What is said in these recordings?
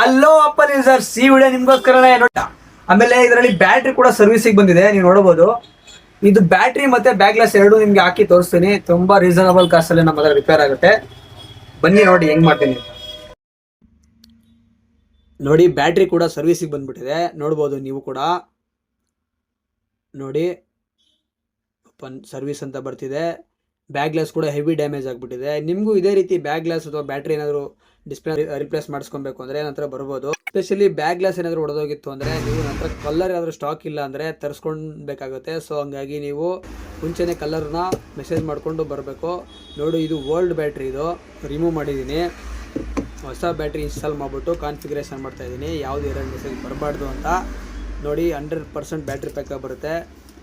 ಅಲ್ಲೋ ಅಪ್ಪಲ್ ಯೂಸರ್ಸ್, ಈ ವಿಡಿಯೋ ನಿಮ್ಗೋಸ್ಕರನೇ ನೋಡ. ಆಮೇಲೆ ಇದರಲ್ಲಿ ಬ್ಯಾಟ್ರಿ ಕೂಡ ಸರ್ವಿಸಿಗೆ ಬಂದಿದೆ, ನೀವು ನೋಡಬಹುದು. ಇದು ಬ್ಯಾಟ್ರಿ ಮತ್ತೆ ಬ್ಯಾಕ್ ಗ್ಲಾಸ್ ಎರಡು ನಿಮ್ಗೆ ಹಾಕಿ ತೋರಿಸ್ತೀನಿ. ತುಂಬಾ ರೀಸನಬಲ್ ಕಾಸ್ಟ್ ಅಲ್ಲಿ ನಮ್ಮ ಹತ್ರ ರಿಪೇರ್ ಆಗುತ್ತೆ. ಬನ್ನಿ ನೋಡಿ ಹೆಂಗ್ ಮಾಡ್ತೀನಿ. ನೋಡಿ ಬ್ಯಾಟ್ರಿ ಕೂಡ ಸರ್ವಿಸಿಗೆ ಬಂದ್ಬಿಟ್ಟಿದೆ, ನೋಡ್ಬೋದು ನೀವು ಕೂಡ. ನೋಡಿ ಓಪನ್ ಸರ್ವಿಸ್ ಅಂತ ಬರ್ತಿದೆ. ಬ್ಯಾಕ್ ಗ್ಲಾಸ್ ಕೂಡ ಹೆವಿ ಡ್ಯಾಮೇಜ್ ಆಗಿಬಿಟ್ಟಿದೆ. ನಿಮಗೂ ಇದೇ ರೀತಿ ಬ್ಯಾಕ್ ಗ್ಲಾಸ್ ಅಥವಾ ಬ್ಯಾಟ್ರಿ ಏನಾದರೂ ಡಿಸ್ಪ್ಲೇ ರಿಪ್ಲೇಸ್ ಮಾಡಿಸ್ಕೊಬೇಕು ಅಂದರೆ ನಂತರ ಬರ್ಬೋದು. ಸ್ಪೆಷಲಿ ಬ್ಯಾಕ್ ಗ್ಲಾಸ್ ಏನಾದರೂ ಹೊಡೆದೋಗಿತ್ತು ಅಂದರೆ ನೀವು ನಂತರ ಕಲರ್ ಏನಾದರೂ ಸ್ಟಾಕ್ ಇಲ್ಲ ಅಂದರೆ ತರಿಸ್ಕೊಳ್ಬೇಕಾಗುತ್ತೆ. ಸೊ ಹಂಗಾಗಿ ನೀವು ಮುಂಚೆನೇ ಕಲರ್ನ ಮೆಸೇಜ್ ಮಾಡಿಕೊಂಡು ಬರಬೇಕು. ನೋಡಿ ಇದು ಓಲ್ಡ್ ಬ್ಯಾಟ್ರಿ, ಇದು ರಿಮೂವ್ ಮಾಡಿದ್ದೀನಿ. ಹೊಸ ಬ್ಯಾಟ್ರಿ ಇನ್ಸ್ಟಾಲ್ ಮಾಡಿಬಿಟ್ಟು ಕಾನ್ಫಿಗರೇಷನ್ ಮಾಡ್ತಾಯಿದ್ದೀನಿ, ಯಾವುದು ಎರರ್ ಮೆಸೇಜ್ ಬರಬಾರ್ದು ಅಂತ. ನೋಡಿ 100% ಬ್ಯಾಟ್ರಿ ಬ್ಯಾಕಪ್ ಬರುತ್ತೆ,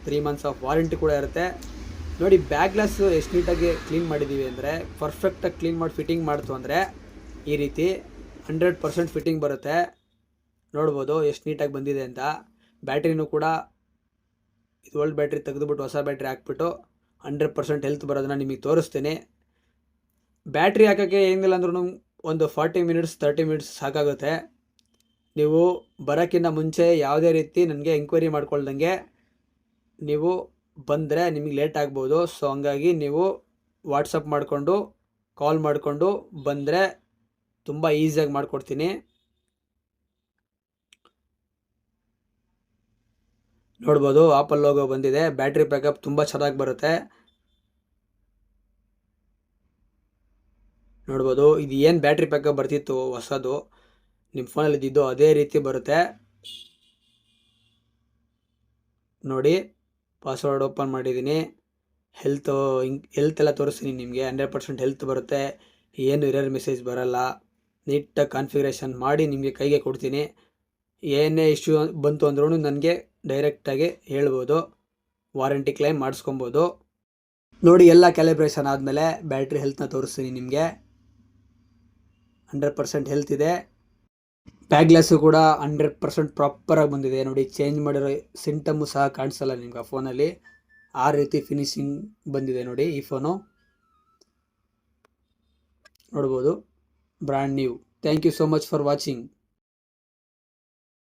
3 months ಆಫ್ ವಾರಂಟಿ ಕೂಡ ಇರುತ್ತೆ. ನೋಡಿ ಬ್ಯಾಕ್ ಗ್ಲಾಸ್ ಎಷ್ಟು ನೀಟಾಗಿ ಕ್ಲೀನ್ ಮಾಡಿದ್ದೀವಿ ಅಂದರೆ, ಪರ್ಫೆಕ್ಟಾಗಿ ಕ್ಲೀನ್ ಮಾಡಿ ಫಿಟ್ಟಿಂಗ್ ಮಾಡ್ತು ಅಂದರೆ ಈ ರೀತಿ 100% ಫಿಟ್ಟಿಂಗ್ ಬರುತ್ತೆ. ನೋಡ್ಬೋದು ಎಷ್ಟು ನೀಟಾಗಿ ಬಂದಿದೆ ಅಂತ. ಬ್ಯಾಟ್ರಿನೂ ಕೂಡ ಇದು ಓಲ್ಡ್ ಬ್ಯಾಟ್ರಿ ತೆಗೆದುಬಿಟ್ಟು ಹೊಸ ಬ್ಯಾಟ್ರಿ ಹಾಕ್ಬಿಟ್ಟು 100% ಹೆಲ್ತ್ ಬರೋದನ್ನ ನಿಮಗೆ ತೋರಿಸ್ತೀನಿ. ಬ್ಯಾಟ್ರಿ ಹಾಕೋಕ್ಕೆ ಏನಿಲ್ಲ ಅಂದ್ರೂ ಒಂದು 40 minutes 30 minutes ಸಾಕಾಗುತ್ತೆ. ನೀವು ಬರೋಕ್ಕಿಂತ ಮುಂಚೆ ಯಾವುದೇ ರೀತಿ ನನಗೆ ಎಂಕ್ವೈರಿ ಮಾಡ್ಕೊಳ್ದಂಗೆ ನೀವು ಬಂದರೆ ನಿಮಗೆ ಲೇಟ್ ಆಗ್ಬೋದು. ಸೊ ಹಂಗಾಗಿ ನೀವು ವಾಟ್ಸಪ್ ಮಾಡಿಕೊಂಡು ಕಾಲ್ ಮಾಡಿಕೊಂಡು ಬಂದರೆ ತುಂಬ ಈಸಿಯಾಗಿ ಮಾಡಿಕೊಡ್ತೀನಿ. ನೋಡ್ಬೋದು ಆಪಲ್ ಲೋಗೋ ಬಂದಿದೆ. ಬ್ಯಾಟ್ರಿ ಬ್ಯಾಕಪ್ ತುಂಬ ಚೆನ್ನಾಗಿ ಬರುತ್ತೆ. ನೋಡ್ಬೋದು ಇದು ಏನು ಬ್ಯಾಟ್ರಿ ಬ್ಯಾಕಪ್ ಬರ್ತಿತ್ತು ಹೊಸದು ನಿಮ್ಮ ಫೋನಲ್ಲಿ ಇದ್ದಿದ್ದು ಅದೇ ರೀತಿ ಬರುತ್ತೆ. ನೋಡಿ ಪಾಸ್ವರ್ಡ್ ಓಪನ್ ಮಾಡಿದ್ದೀನಿ. ಹೆಲ್ತ್ ಎಲ್ಲ ತೋರಿಸ್ತೀನಿ ನಿಮಗೆ. 100% ಹೆಲ್ತ್ ಬರುತ್ತೆ, ಏನು ಎರರ್ ಮೆಸೇಜ್ ಬರಲ್ಲ. ನೀಟಾಗಿ ಕಾನ್ಫಿಗರೇಷನ್ ಮಾಡಿ ನಿಮಗೆ ಕೈಗೆ ಕೊಡ್ತೀನಿ. ಏನೇ ಇಶ್ಯೂ ಬಂತು ಅಂದ್ರೂ ನನಗೆ ಡೈರೆಕ್ಟಾಗಿ ಹೇಳ್ಬೋದು, ವಾರಂಟಿ ಕ್ಲೈಮ್ ಮಾಡಿಸ್ಕೊಬೋದು. ನೋಡಿ ಎಲ್ಲ ಕ್ಯಾಲಿಬ್ರೇಷನ್ ಆದಮೇಲೆ ಬ್ಯಾಟ್ರಿ ಹೆಲ್ತ್ನ ತೋರಿಸ್ತೀನಿ ನಿಮಗೆ. 100% ಹೆಲ್ತ್ ಇದೆ. ಬ್ಯಾಕ್ ಗ್ಲಾಸು ಕೂಡ 100% ಪ್ರಾಪರಾಗಿ ಬಂದಿದೆ. ನೋಡಿ ಚೇಂಜ್ ಮಾಡಿರೋ ಸಿಂಟಮು ಸಹ ಕಾಣಿಸಲ್ಲ ನಿಮ್ಗೆ ಆ ಫೋನಲ್ಲಿ, ಆ ರೀತಿ ಫಿನಿಶಿಂಗ್ ಬಂದಿದೆ. ನೋಡಿ ಈ ಫೋನು ನೋಡ್ಬೋದು, brand new. Thank you so much for watching.